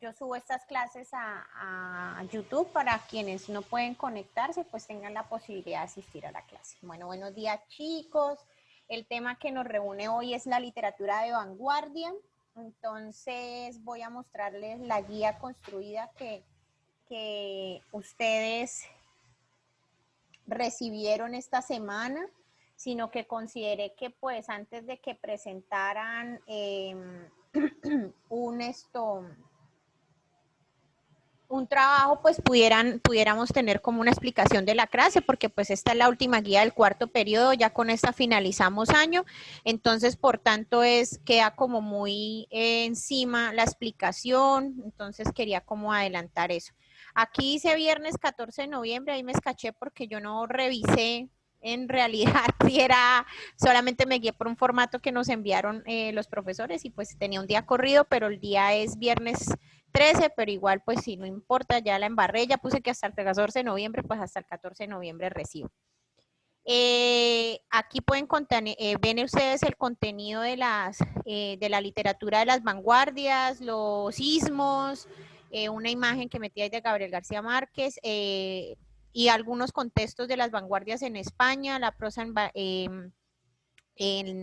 yo subo estas clases a YouTube para quienes no pueden conectarse, pues tengan la posibilidad de asistir a la clase. Bueno, buenos días chicos. El tema que nos reúne hoy es la literatura de vanguardia. Entonces voy a mostrarles la guía construida que ustedes recibieron esta semana, sino que consideré que pues antes de que presentaran un trabajo, pues pudiéramos tener como una explicación de la clase, porque pues esta es la última guía del cuarto periodo, ya con esta finalizamos año, entonces por tanto queda como muy encima la explicación, entonces quería como adelantar eso. Aquí dice viernes 14 de noviembre, ahí me escaché porque yo no revisé en realidad si era, solamente me guié por un formato que nos enviaron los profesores y pues tenía un día corrido, pero el día es viernes 13, pero igual pues si no importa, ya la embarré, ya puse que hasta el 14 de noviembre, pues hasta el 14 de noviembre recibo. Aquí pueden ven ustedes el contenido de la literatura de las vanguardias, los sismos, una imagen que metí ahí de Gabriel García Márquez, y algunos contextos de las vanguardias en España, la prosa en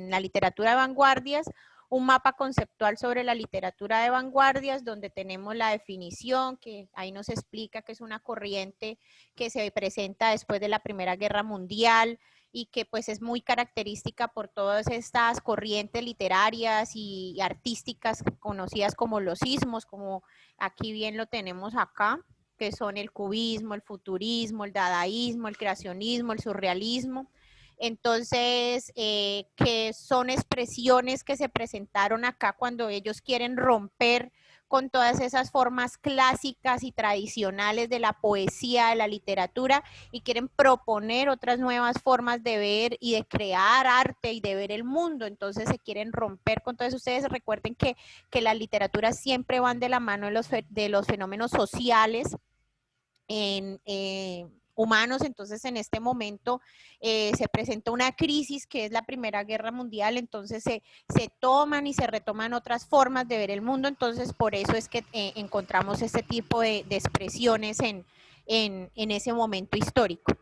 la literatura de vanguardias, un mapa conceptual sobre la literatura de vanguardias, donde tenemos la definición, que ahí nos explica que es una corriente que se presenta después de la Primera Guerra Mundial y que pues es muy característica por todas estas corrientes literarias y artísticas conocidas como los sismos, como aquí bien lo tenemos acá, que son el cubismo, el futurismo, el dadaísmo, el creacionismo, el surrealismo. Entonces, que son expresiones que se presentaron acá cuando ellos quieren romper con todas esas formas clásicas y tradicionales de la poesía, de la literatura, y quieren proponer otras nuevas formas de ver y de crear arte y de ver el mundo. Entonces se quieren romper con todo eso. Ustedes recuerden que las literaturas siempre van de la mano de los fenómenos sociales humanos. Entonces en este momento se presenta una crisis que es la Primera Guerra Mundial, entonces se toman y se retoman otras formas de ver el mundo, entonces por eso es que encontramos este tipo de expresiones en ese momento histórico.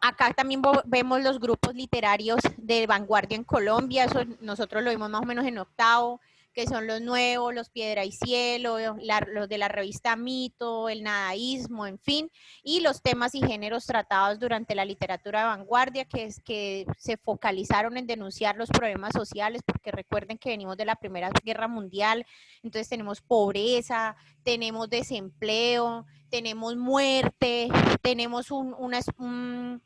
Acá también vemos los grupos literarios de vanguardia en Colombia, eso nosotros lo vimos más o menos en octavo, que son los nuevos, los Piedra y Cielo, los de la revista Mito, el nadaísmo, en fin, y los temas y géneros tratados durante la literatura de vanguardia, que se focalizaron en denunciar los problemas sociales, porque recuerden que venimos de la Primera Guerra Mundial, entonces tenemos pobreza, tenemos desempleo, tenemos muerte, tenemos un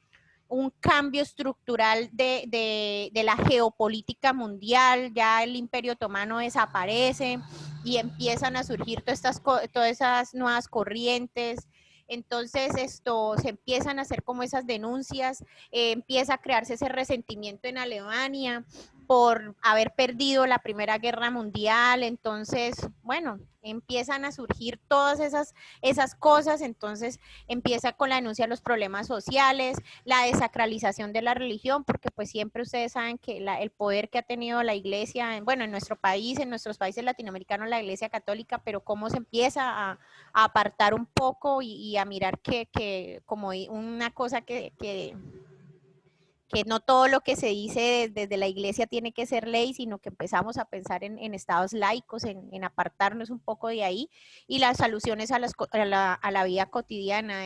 cambio estructural de la geopolítica mundial, ya el Imperio Otomano desaparece y empiezan a surgir todas esas nuevas corrientes. Entonces se empiezan a hacer como esas denuncias, empieza a crearse ese resentimiento en Alemania por haber perdido la Primera Guerra Mundial. Entonces, bueno, empiezan a surgir todas esas cosas. Entonces empieza con la denuncia de los problemas sociales, la desacralización de la religión, porque pues siempre ustedes saben que el poder que ha tenido la iglesia, bueno, en nuestro país, en nuestros países latinoamericanos, la iglesia católica, pero cómo se empieza a apartar un poco y a mirar que como una cosa que no todo lo que se dice desde la iglesia tiene que ser ley, sino que empezamos a pensar en estados laicos, en apartarnos un poco de ahí, y las alusiones a la vida cotidiana,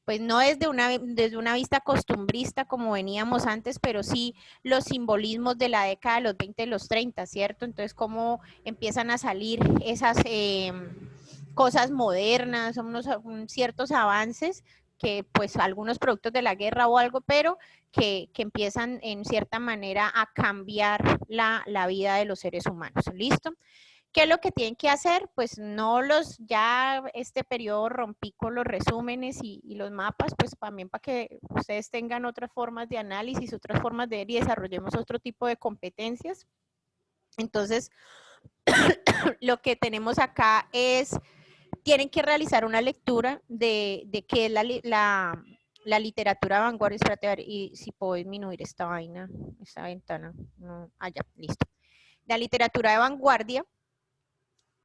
pues no desde una vista costumbrista como veníamos antes, pero sí los simbolismos de la década de los 20 y los 30, ¿cierto? Entonces, cómo empiezan a salir esas cosas modernas, ciertos avances que pues algunos productos de la guerra o algo, pero que empiezan en cierta manera a cambiar la vida de los seres humanos. ¿Listo? ¿Qué es lo que tienen que hacer? Pues ya este periodo rompí con los resúmenes y los mapas, pues también para que ustedes tengan otras formas de análisis, otras formas de ver y desarrollemos otro tipo de competencias. Entonces, lo que tenemos acá tienen que realizar una lectura de qué es la literatura de vanguardia. Espérate, a ver, y si puedo disminuir esta vaina, esta ventana. No, ya, listo. la literatura de vanguardia,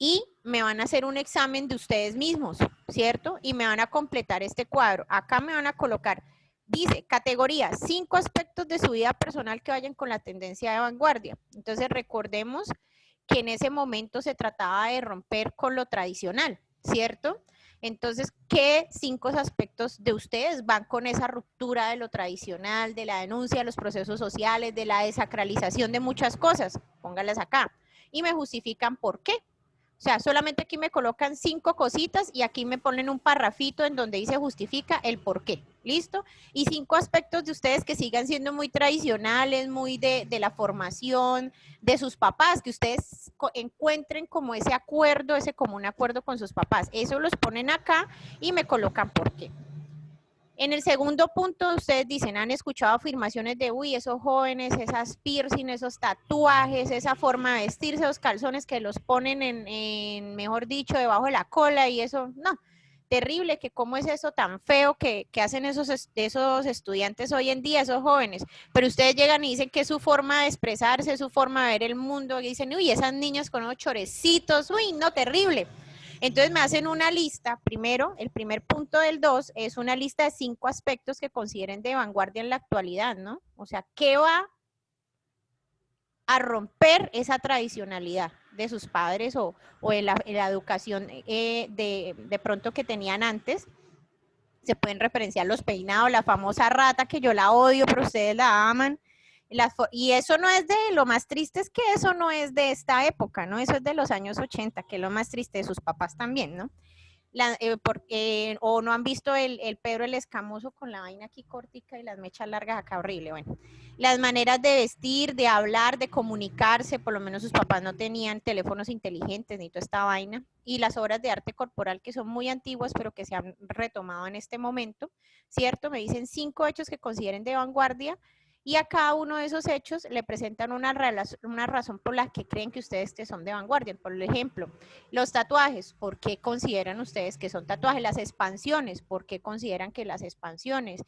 y me van a hacer un examen de ustedes mismos, ¿cierto? Y me van a completar este cuadro. Acá me van a colocar, dice, categoría, 5 aspectos de su vida personal que vayan con la tendencia de vanguardia. Entonces recordemos que en ese momento se trataba de romper con lo tradicional, ¿cierto? Entonces, ¿qué 5 aspectos de ustedes van con esa ruptura de lo tradicional, de la denuncia, de los procesos sociales, de la desacralización de muchas cosas? Póngalas acá. Y me justifican por qué. O sea, solamente aquí me colocan 5 cositas y aquí me ponen un parrafito en donde dice justifica el por qué. ¿Listo? Y 5 aspectos de ustedes que sigan siendo muy tradicionales, muy de la formación de sus papás, que ustedes encuentren como ese acuerdo, ese común acuerdo con sus papás. Eso los ponen acá y me colocan por qué. En el segundo punto, ustedes dicen, han escuchado afirmaciones de, uy, esos jóvenes, esas piercing, esos tatuajes, esa forma de vestirse, esos calzones que los ponen mejor dicho, debajo de la cola y eso, no, terrible, que cómo es eso tan feo que hacen esos estudiantes hoy en día, esos jóvenes. Pero ustedes llegan y dicen que es su forma de expresarse, es su forma de ver el mundo, y dicen, uy, esas niñas con unos chorecitos, uy, no, terrible. Entonces me hacen una lista, primero, el primer punto del 2 es una lista de 5 aspectos que consideren de vanguardia en la actualidad, ¿no? O sea, ¿qué va a romper esa tradicionalidad de sus padres o en la educación de pronto que tenían antes? Se pueden referenciar los peinados, la famosa rata que yo la odio, pero ustedes la aman. Y eso no es de, lo más triste es que eso no es de esta época, ¿no? Eso es de los años 80, que es lo más triste de sus papás también, ¿no? O no han visto el Pedro el Escamoso con la vaina aquí cortica y las mechas largas acá, horrible. Bueno, las maneras de vestir, de hablar, de comunicarse, por lo menos sus papás no tenían teléfonos inteligentes ni toda esta vaina, y las obras de arte corporal que son muy antiguas pero que se han retomado en este momento, ¿cierto? Me dicen 5 hechos que consideren de vanguardia, y a cada uno de esos hechos le presentan una razón por la que creen que ustedes son de vanguardia. Por ejemplo, los tatuajes, ¿por qué consideran ustedes que son tatuajes? Las expansiones, ¿por qué consideran que las expansiones?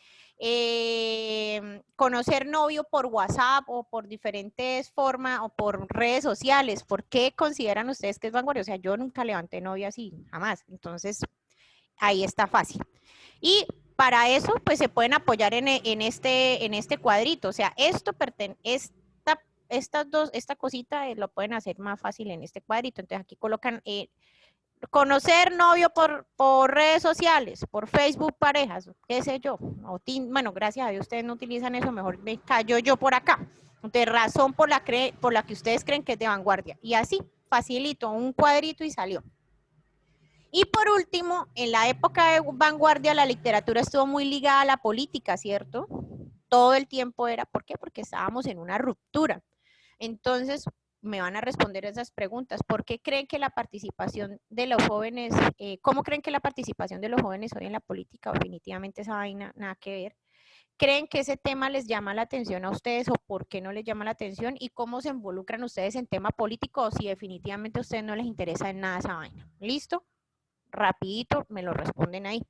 Conocer novio por WhatsApp o por diferentes formas o por redes sociales, ¿por qué consideran ustedes que es vanguardia? O sea, yo nunca levanté novio así, jamás. Entonces, ahí está fácil. Y para eso, pues se pueden apoyar en este cuadrito. O sea, esta cosita lo pueden hacer más fácil en este cuadrito. Entonces aquí colocan conocer novio por redes sociales, por Facebook parejas, qué sé yo. Bueno, gracias a Dios ustedes no utilizan eso, mejor me callo yo por acá. Entonces, razón por la que ustedes creen que es de vanguardia. Y así, facilito, un cuadrito y salió. Y por último, en la época de vanguardia, la literatura estuvo muy ligada a la política, ¿cierto? Todo el tiempo era, ¿por qué? Porque estábamos en una ruptura. Entonces, me van a responder esas preguntas. ¿Por qué creen que la participación de los jóvenes, cómo creen que la participación de los jóvenes hoy en la política, definitivamente esa vaina, nada que ver? ¿Creen que ese tema les llama la atención a ustedes o por qué no les llama la atención? ¿Y cómo se involucran ustedes en tema político o si definitivamente a ustedes no les interesa en nada esa vaina? ¿Listo? Rapidito me lo responden ahí.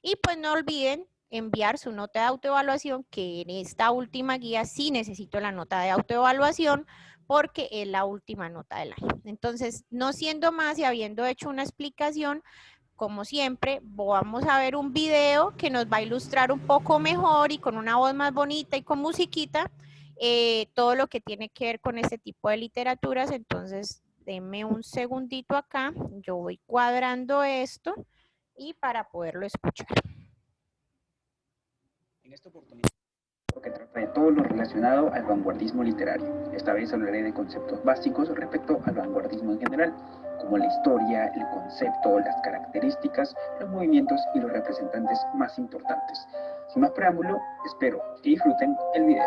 Y pues no olviden enviar su nota de autoevaluación, que en esta última guía sí necesito la nota de autoevaluación porque es la última nota del año. Entonces, no siendo más y habiendo hecho una explicación, como siempre, vamos a ver un video que nos va a ilustrar un poco mejor y con una voz más bonita y con musiquita, todo lo que tiene que ver con este tipo de literaturas. Entonces, denme un segundito acá, yo voy cuadrando esto y para poderlo escuchar. En esta oportunidad, que trata de todo lo relacionado al vanguardismo literario. Esta vez hablaré de conceptos básicos respecto al vanguardismo en general, como la historia, el concepto, las características, los movimientos y los representantes más importantes. Sin más preámbulo, espero que disfruten el video.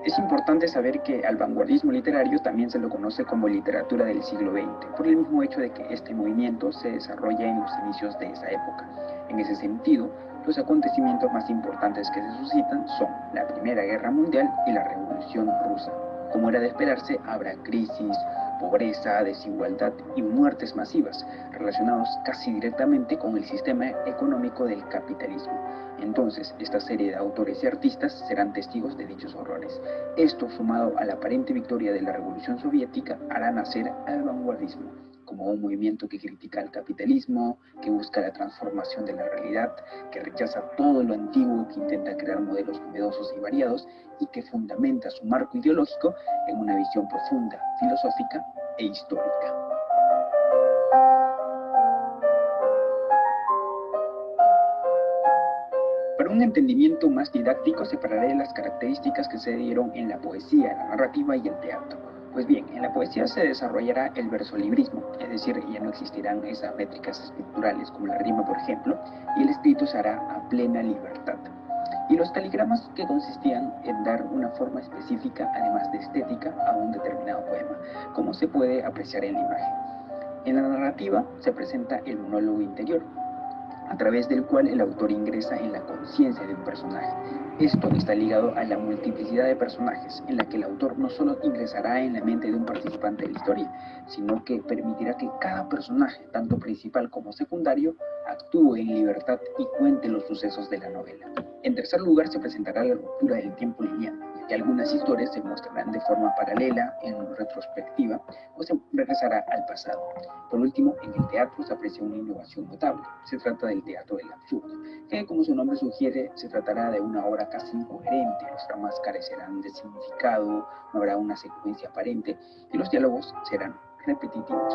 Es importante saber que al vanguardismo literario también se lo conoce como literatura del siglo XX, por el mismo hecho de que este movimiento se desarrolla en los inicios de esa época. En ese sentido, los acontecimientos más importantes que se suscitan son la Primera Guerra Mundial y la Revolución Rusa. Como era de esperarse, habrá crisis, pobreza, desigualdad y muertes masivas, relacionados casi directamente con el sistema económico del capitalismo. Entonces, esta serie de autores y artistas serán testigos de dichos horrores. Esto, sumado a la aparente victoria de la Revolución Soviética, hará nacer al vanguardismo, como un movimiento que critica el capitalismo, que busca la transformación de la realidad, que rechaza todo lo antiguo, que intenta crear modelos novedosos y variados, y que fundamenta su marco ideológico en una visión profunda, filosófica e histórica. Para un entendimiento más didáctico, separaré las características que se dieron en la poesía, la narrativa y el teatro. Pues bien, en la poesía se desarrollará el versolibrismo, es decir, ya no existirán esas métricas estructurales como la rima, por ejemplo, y el escrito se hará a plena libertad. Y los caligramas, que consistían en dar una forma específica, además de estética, a un determinado poema, como se puede apreciar en la imagen. En la narrativa se presenta el monólogo interior, a través del cual el autor ingresa en la conciencia de un personaje. Esto está ligado a la multiplicidad de personajes, en la que el autor no solo ingresará en la mente de un participante de la historia, sino que permitirá que cada personaje, tanto principal como secundario, actúe en libertad y cuente los sucesos de la novela. En tercer lugar, se presentará la ruptura del tiempo lineal, y algunas historias se mostrarán de forma paralela, en retrospectiva, o se regresará al pasado. Por último, en el teatro se aprecia una innovación notable. Se trata del teatro del absurdo, que, como su nombre sugiere, se tratará de una obra casi incoherente. Los dramas carecerán de significado, no habrá una secuencia aparente y los diálogos serán repetitivos.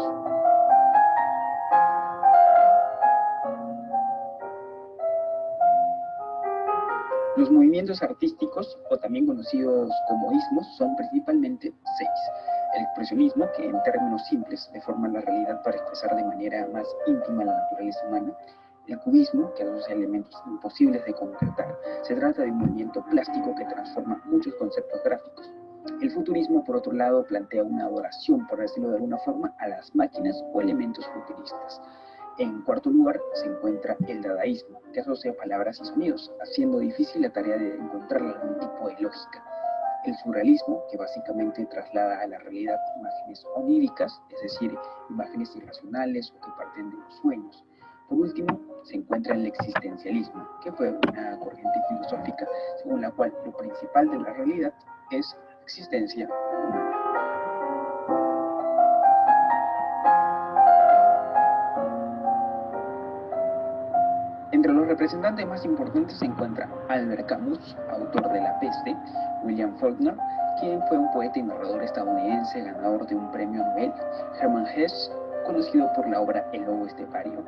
Los movimientos artísticos, o también conocidos como ismos, son principalmente 6. El expresionismo, que en términos simples deforma la realidad para expresar de manera más íntima la naturaleza humana. El cubismo, que asocia elementos imposibles de concretar. Se trata de un movimiento plástico que transforma muchos conceptos gráficos. El futurismo, por otro lado, plantea una adoración, por decirlo de alguna forma, a las máquinas o elementos futuristas. En cuarto lugar se encuentra el dadaísmo, que asocia palabras y sonidos, haciendo difícil la tarea de encontrar algún tipo de lógica. El surrealismo, que básicamente traslada a la realidad imágenes oníricas, es decir, imágenes irracionales o que parten de los sueños. Por último, se encuentra el existencialismo, que fue una corriente filosófica según la cual lo principal de la realidad es la existencia humana. Entre los representantes más importantes se encuentra Albert Camus, autor de La Peste, William Faulkner, quien fue un poeta y narrador estadounidense ganador de un premio Nobel, Hermann Hesse, conocido por la obra El lobo estepario,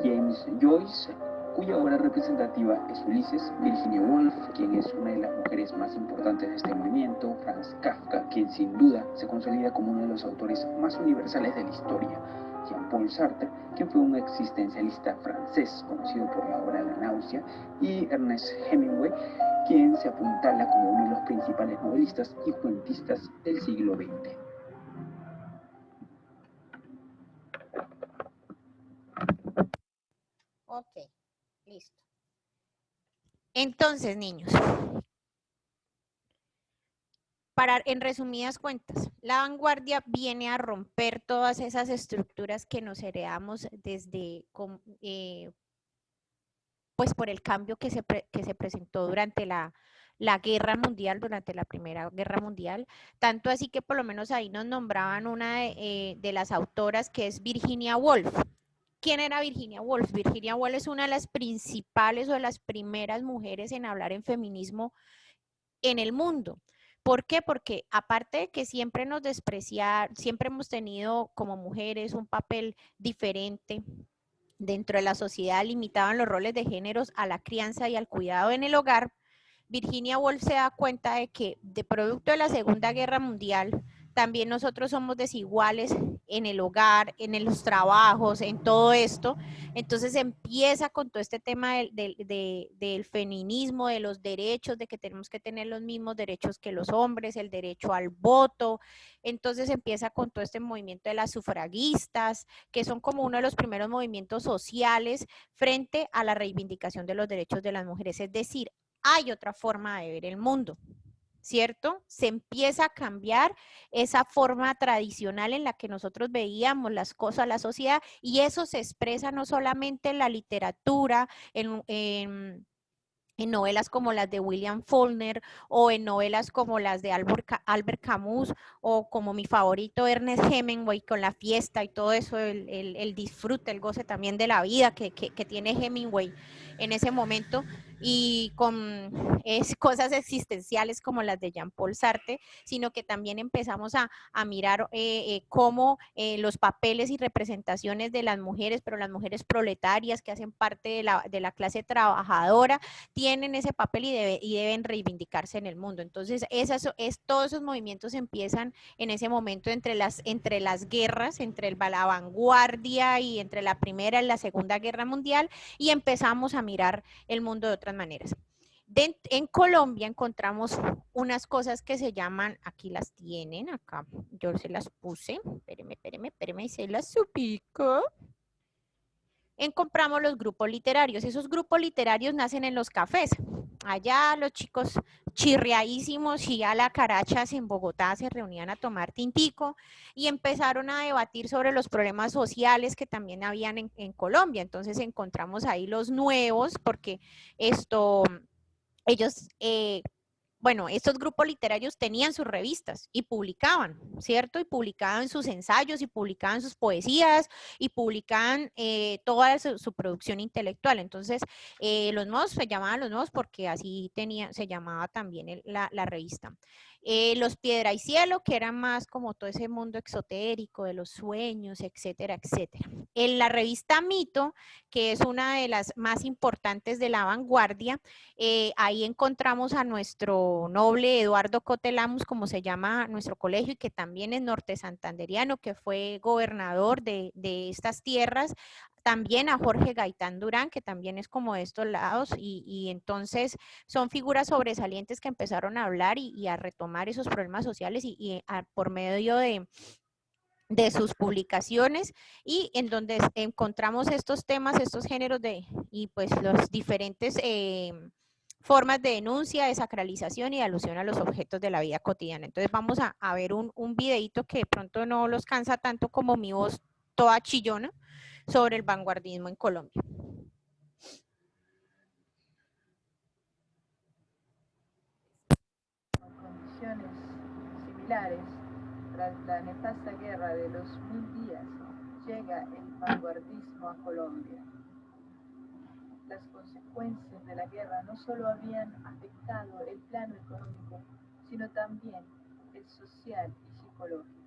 James Joyce, cuya obra representativa es Ulises, Virginia Woolf, quien es una de las mujeres más importantes de este movimiento, Franz Kafka, quien sin duda se consolida como uno de los autores más universales de la historia, Jean-Paul Sartre, quien fue un existencialista francés conocido por la obra La náusea, y Ernest Hemingway, quien se apuntala como uno de los principales novelistas y cuentistas del siglo XX. Ok, listo. Entonces, niños, en resumidas cuentas, la vanguardia viene a romper todas esas estructuras que nos heredamos desde, pues por el cambio que se presentó durante la guerra mundial, durante la Primera Guerra Mundial, tanto así que por lo menos ahí nos nombraban una de las autoras, que es Virginia Woolf. ¿Quién era Virginia Woolf? Virginia Woolf es una de las principales o de las primeras mujeres en hablar en feminismo en el mundo. ¿Por qué? Porque aparte de que siempre nos despreciar, siempre hemos tenido como mujeres un papel diferente dentro de la sociedad, limitaban los roles de géneros a la crianza y al cuidado en el hogar. Virginia Woolf se da cuenta de que de producto de la Segunda Guerra Mundial, también nosotros somos desiguales en el hogar, en los trabajos, en todo esto. Entonces empieza con todo este tema del feminismo, de los derechos, de que tenemos que tener los mismos derechos que los hombres, el derecho al voto. Entonces empieza con todo este movimiento de las sufragistas, que son como uno de los primeros movimientos sociales frente a la reivindicación de los derechos de las mujeres. Es decir, hay otra forma de ver el mundo. ¿cierto? Se empieza a cambiar esa forma tradicional en la que nosotros veíamos las cosas, la sociedad, y eso se expresa no solamente en la literatura, en novelas como las de William Faulkner o en novelas como las de Albert Camus o como mi favorito Ernest Hemingway con la fiesta y todo eso, el disfrute, el goce también de la vida que tiene Hemingway en ese momento y con cosas existenciales como las de Jean-Paul Sartre, sino que también empezamos a mirar cómo los papeles y representaciones de las mujeres, pero las mujeres proletarias que hacen parte de la clase trabajadora, tienen ese papel y deben reivindicarse en el mundo. Entonces, todos esos movimientos empiezan en ese momento entre las guerras, entre la vanguardia y entre la Primera y la Segunda Guerra Mundial, y empezamos a mirar el mundo de otras maneras. En Colombia encontramos unas cosas que se llaman, aquí las tienen, acá yo se las puse, espéreme, se las ubico. Encontramos los grupos literarios. Esos grupos literarios nacen en los cafés. Allá los chicos chirriadísimos y a la carachas en Bogotá se reunían a tomar tintico y empezaron a debatir sobre los problemas sociales que también habían en Colombia. Entonces encontramos ahí los nuevos, porque ellos bueno, estos grupos literarios tenían sus revistas y publicaban, ¿cierto? Y publicaban sus ensayos y publicaban sus poesías y publicaban toda su producción intelectual. Entonces, los nuevos se llamaban los nuevos porque así se llamaba también la revista. Los Piedra y Cielo, que eran más como todo ese mundo exotérico de los sueños, etcétera, etcétera. En la revista Mito, que es una de las más importantes de la vanguardia, ahí encontramos a nuestro noble Eduardo Cotelamus, como se llama nuestro colegio, y que también es norte santanderiano, que fue gobernador de estas tierras. También a Jorge Gaitán Durán, que también es como de estos lados, y entonces son figuras sobresalientes que empezaron a hablar y a retomar esos problemas sociales por medio de sus publicaciones, y en donde encontramos estos temas, estos géneros y pues los diferentes formas de denuncia, de sacralización y de alusión a los objetos de la vida cotidiana. Entonces vamos a ver un videito que de pronto no los cansa tanto como mi voz toda chillona sobre el vanguardismo en Colombia. Condiciones similares, tras la nefasta guerra de los 1000 días, llega el vanguardismo a Colombia. Las consecuencias de la guerra no solo habían afectado el plano económico, sino también el social y psicológico.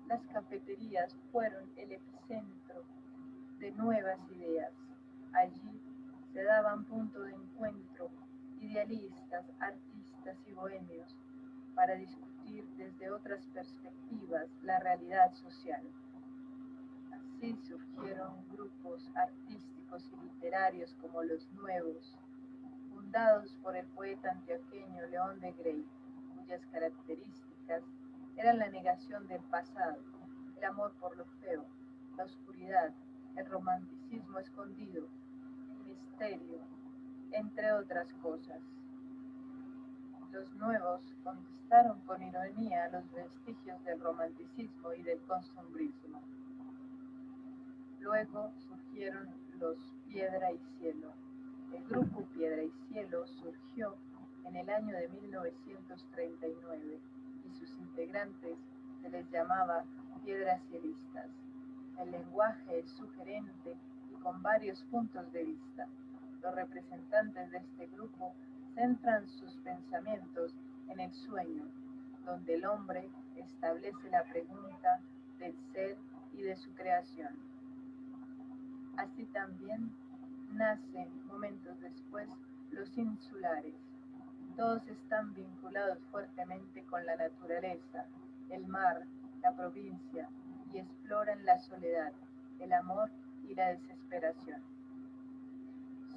Las cafeterías fueron el epicentro de nuevas ideas. Allí se daban punto de encuentro idealistas, artistas y bohemios para discutir desde otras perspectivas la realidad social. Así surgieron grupos artísticos y literarios como los Nuevos, fundados por el poeta antioqueño León de Grey, cuyas características eran la negación del pasado, el amor por lo feo, la oscuridad, el romanticismo escondido, el misterio, entre otras cosas. Los Nuevos contestaron con ironía a los vestigios del romanticismo y del costumbrismo. Luego surgieron los Piedra y Cielo. El grupo Piedra y Cielo surgió en el año de 1939 y sus integrantes se les llamaba piedras cielistas. El lenguaje es sugerente y con varios puntos de vista. Los representantes de este grupo centran sus pensamientos en el sueño, donde el hombre establece la pregunta del ser y de su creación. Así también nacen momentos después los insulares. Todos están vinculados fuertemente con la naturaleza, el mar, la provincia, y exploran la soledad, el amor y la desesperación.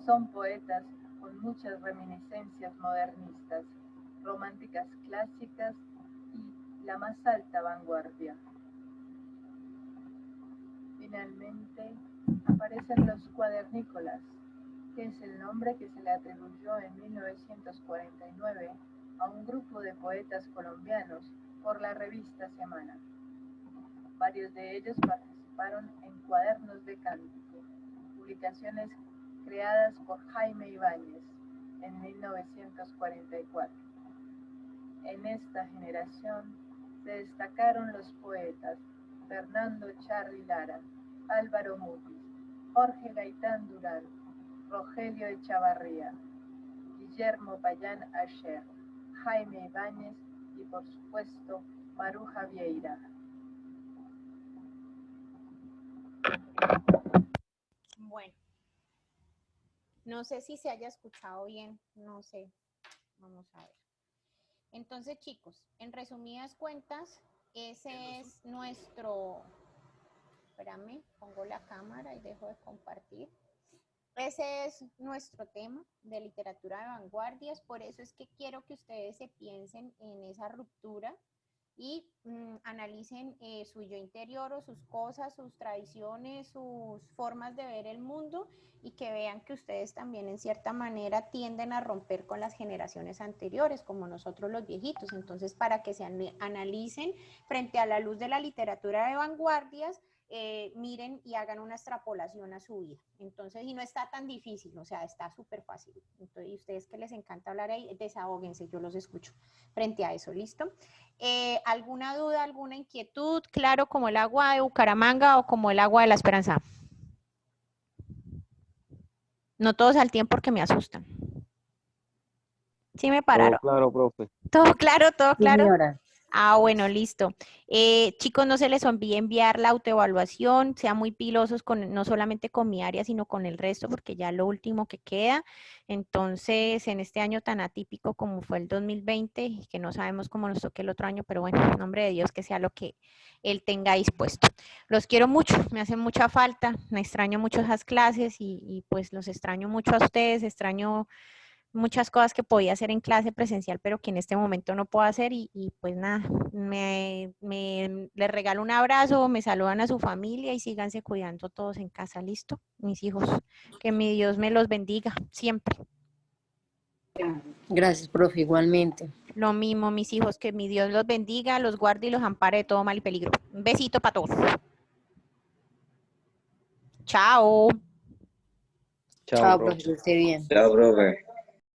Son poetas con muchas reminiscencias modernistas, románticas clásicas y la más alta vanguardia. Finalmente, aparecen los cuadernícolas, que es el nombre que se le atribuyó en 1949 a un grupo de poetas colombianos por la revista Semana. Varios de ellos participaron en Cuadernos de Cántico, publicaciones creadas por Jaime Ibáñez en 1944. En esta generación se destacaron los poetas Fernando Charri Lara, Álvaro Mutis, Jorge Gaitán Durán, Rogelio Echavarría, Guillermo Payán Asher, Jaime Ibáñez y por supuesto Maruja Vieira. Bueno, no sé si se haya escuchado bien, no sé, vamos a ver. Entonces, chicos, en resumidas cuentas, ese es nuestro, espérame, pongo la cámara y dejo de compartir. Ese es nuestro tema de literatura de vanguardias, por eso es que quiero que ustedes se piensen en esa ruptura y analicen su yo interior o sus cosas, sus tradiciones, sus formas de ver el mundo y que vean que ustedes también en cierta manera tienden a romper con las generaciones anteriores, como nosotros los viejitos. Entonces, para que se analicen frente a la luz de la literatura de vanguardias, miren y hagan una extrapolación a su vida. Entonces, y no está tan difícil, o sea, está súper fácil. Entonces, y ustedes que les encanta hablar ahí, desahóguense, yo los escucho frente a eso, ¿listo? ¿Alguna duda, alguna inquietud? Claro, como el agua de Bucaramanga o como el agua de la Esperanza. No todos al tiempo porque me asustan. Sí me pararon. Todo claro, profe. Todo claro, todo claro. Señora. Ah, bueno, listo. Chicos, no se les olvide enviar la autoevaluación, sean muy pilosos con, no solamente con mi área, sino con el resto, porque ya lo último que queda. Entonces, en este año tan atípico como fue el 2020, que no sabemos cómo nos toque el otro año, pero bueno, en nombre de Dios, que sea lo que Él tenga dispuesto. Los quiero mucho, me hacen mucha falta, me extraño mucho esas clases y pues los extraño mucho a ustedes, extraño muchas cosas que podía hacer en clase presencial, pero que en este momento no puedo hacer y pues nada, les regalo un abrazo, me saludan a su familia y síganse cuidando todos en casa, ¿listo? Mis hijos, que mi Dios me los bendiga siempre. Gracias, profe, igualmente. Lo mismo, mis hijos, que mi Dios los bendiga, los guarde y los ampare de todo mal y peligro. Un besito para todos. Chao. Chao, Chao, profe. profe, que esté bien. Chao, profe.